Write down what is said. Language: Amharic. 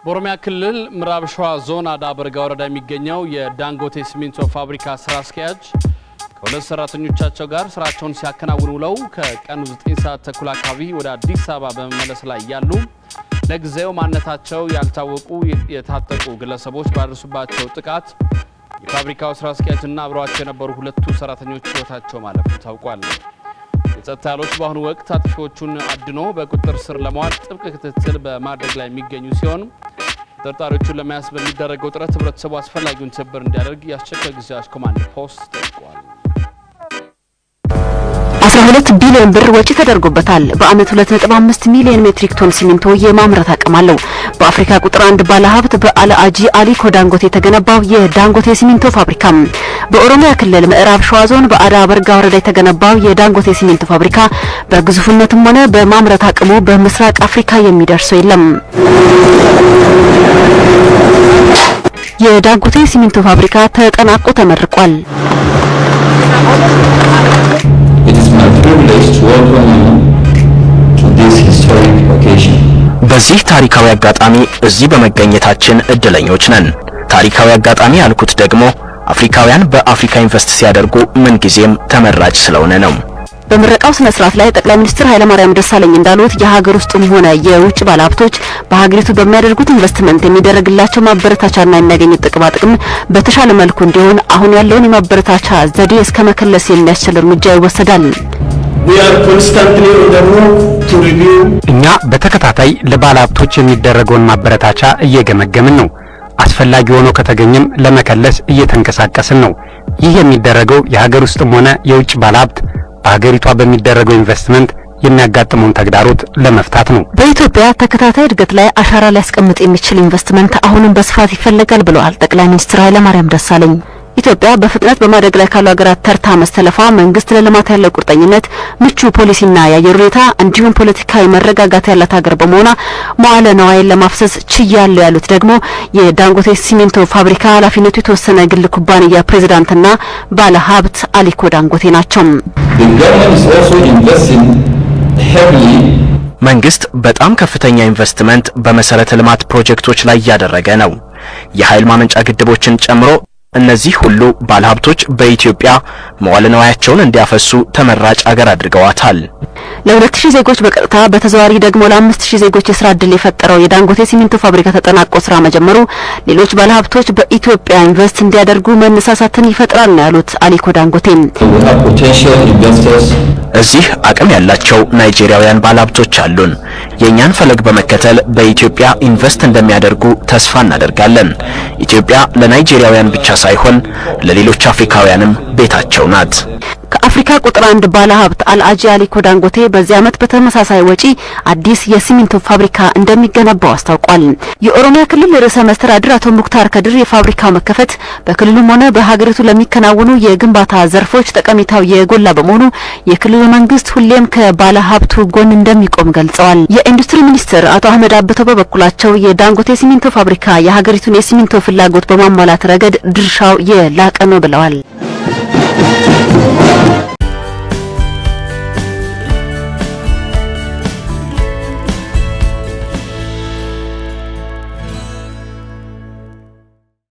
በኦሮሚያ ክልል ምዕራብ ሸዋ ዞን አዳበርጋ ወረዳ የሚገኘው የዳንጎቴ ሲሚንቶ ፋብሪካ ስራ አስኪያጅ ከሁለት ሰራተኞቻቸው ጋር ስራቸውን ሲያከናውኑ ውለው ከቀኑ 9 ሰዓት ተኩል አካባቢ ወደ አዲስ አበባ በመመለስ ላይ ያሉ ለጊዜው ማንነታቸው ያልታወቁ የታጠቁ ግለሰቦች ባደረሱባቸው ጥቃት የፋብሪካው ስራ አስኪያጅና አብረዋቸው የነበሩ ሁለቱ ሰራተኞች ህይወታቸው ማለፉ ታውቋል። የጸጥታ ኃይሎች በአሁኑ ወቅት አጥፊዎቹን አድኖ በቁጥጥር ስር ለማዋል ጥብቅ ክትትል በማድረግ ላይ የሚገኙ ሲሆን ተጠርጣሪዎቹን ለመያዝ በሚደረገው ጥረት ህብረተሰቡ አስፈላጊውን ትብብር እንዲያደርግ የአስቸኳይ ጊዜ አዋጅ ኮማንድ ፖስት ጠይቋል። 12 ቢሊዮን ብር ወጪ ተደርጎበታል። በአመት 2.5 ሚሊዮን ሜትሪክ ቶን ሲሚንቶ የማምረት አቅም አለው። በአፍሪካ ቁጥር 1 ባለሀብት በአልአጂ አሊኮ ዳንጎቴ የተገነባው የዳንጎቴ ሲሚንቶ ፋብሪካ በኦሮሚያ ክልል ምዕራብ ሸዋ ዞን በአዳበርጋ ወረዳ የተገነባው የዳንጎቴ ሲሚንቶ ፋብሪካ በግዙፍነትም ሆነ በማምረት አቅሙ በምስራቅ አፍሪካ የሚደርሰው የለም። የዳንጎቴ ሲሚንቶ ፋብሪካ ተጠናቆ ተመርቋል። በዚህ ታሪካዊ አጋጣሚ እዚህ በመገኘታችን እድለኞች ነን። ታሪካዊ አጋጣሚ ያልኩት ደግሞ አፍሪካውያን በአፍሪካ ኢንቨስት ሲያደርጉ ምን ጊዜም ተመራጭ ስለሆነ ነው። በምረቃው ስነ ስርዓት ላይ ጠቅላይ ሚኒስትር ኃይለማርያም ደሳለኝ እንዳሉት የሀገር ውስጥም ሆነ የውጭ ባለሀብቶች በሀገሪቱ በሚያደርጉት ኢንቨስትመንት የሚደረግላቸው ማበረታቻና የሚያገኙት ጥቅም በተሻለ መልኩ እንዲሆን አሁን ያለውን የማበረታቻ ዘዴ እስከ መከለስ የሚያስችል እርምጃ ይወሰዳል። እኛ በተከታታይ ለባለሀብቶች የሚደረገውን ማበረታቻ እየገመገምን ነው። አስፈላጊ ሆኖ ከተገኘም ለመከለስ እየተንቀሳቀስን ነው። ይህ የሚደረገው የሀገር ውስጥም ሆነ የውጭ ባለሀብት በሀገሪቷ በሚደረገው ኢንቨስትመንት የሚያጋጥመውን ተግዳሮት ለመፍታት ነው። በኢትዮጵያ ተከታታይ እድገት ላይ አሻራ ሊያስቀምጥ የሚችል ኢንቨስትመንት አሁንም በስፋት ይፈልጋል ብለዋል ጠቅላይ ሚኒስትር ኃይለማርያም ደሳለኝ። ኢትዮጵያ በፍጥነት በማደግ ላይ ካሉ ሀገራት ተርታ መስተለፏ መንግስት ለልማት ያለው ቁርጠኝነት፣ ምቹ ፖሊሲና የአየር ሁኔታ እንዲሁም ፖለቲካዊ መረጋጋት ያላት ሀገር በመሆኗ መዋዕለ ንዋይን ለማፍሰስ ችያለሁ ያሉት ደግሞ የዳንጎቴ ሲሚንቶ ፋብሪካ ኃላፊነቱ የተወሰነ ግል ኩባንያ ፕሬዝዳንትና ባለ ሀብት አሊኮ ዳንጎቴ ናቸው። መንግስት በጣም ከፍተኛ ኢንቨስትመንት በመሰረተ ልማት ፕሮጀክቶች ላይ ያደረገ ነው። የኃይል ማመንጫ ግድቦችን ጨምሮ እነዚህ ሁሉ ባለሀብቶች በኢትዮጵያ መዋዕለ ንዋያቸውን እንዲያፈሱ ተመራጭ ሀገር አድርገዋታል። ለ2000 ዜጎች በቀጥታ በተዘዋዋሪ ደግሞ ለ5000 ዜጎች የስራ ዕድል የፈጠረው የዳንጎቴ ሲሚንቶ ፋብሪካ ተጠናቆ ስራ መጀመሩ ሌሎች ባለሀብቶች በኢትዮጵያ ኢንቨስት እንዲያደርጉ መነሳሳትን ይፈጥራል ነው ያሉት አሊኮ ዳንጎቴ። እዚህ አቅም ያላቸው ናይጄሪያውያን ባለሀብቶች አሉን። የኛን ፈለግ በመከተል በኢትዮጵያ ኢንቨስት እንደሚያደርጉ ተስፋ እናደርጋለን። ኢትዮጵያ ለናይጄሪያውያን ብቻ ሳይሆን ለሌሎች አፍሪካውያንም ቤታቸው ናት። ከአፍሪካ ቁጥር 1 ባለሀብት አልአጂ አሊኮ ዳንጎቴ በዚህ አመት በተመሳሳይ ወጪ አዲስ የሲሚንቶ ፋብሪካ እንደሚገነባው አስታውቋል። የኦሮሚያ ክልል ርዕሰ መስተዳድር አቶ ሙክታር ከድር የፋብሪካው መከፈት በክልሉም ሆነ በሀገሪቱ ለሚከናወኑ የግንባታ ዘርፎች ጠቀሜታው የጎላ በመሆኑ የክልሉ መንግስት ሁሌም ከባለሀብቱ ጎን እንደሚቆም ገልጸዋል። የኢንዱስትሪ ሚኒስትር አቶ አህመድ አብቶ በበኩላቸው የዳንጎቴ ሲሚንቶ ፋብሪካ የሀገሪቱን የሲሚንቶ ፍላጎት በማሟላት ረገድ ድርሻው የላቀ ነው ብለዋል።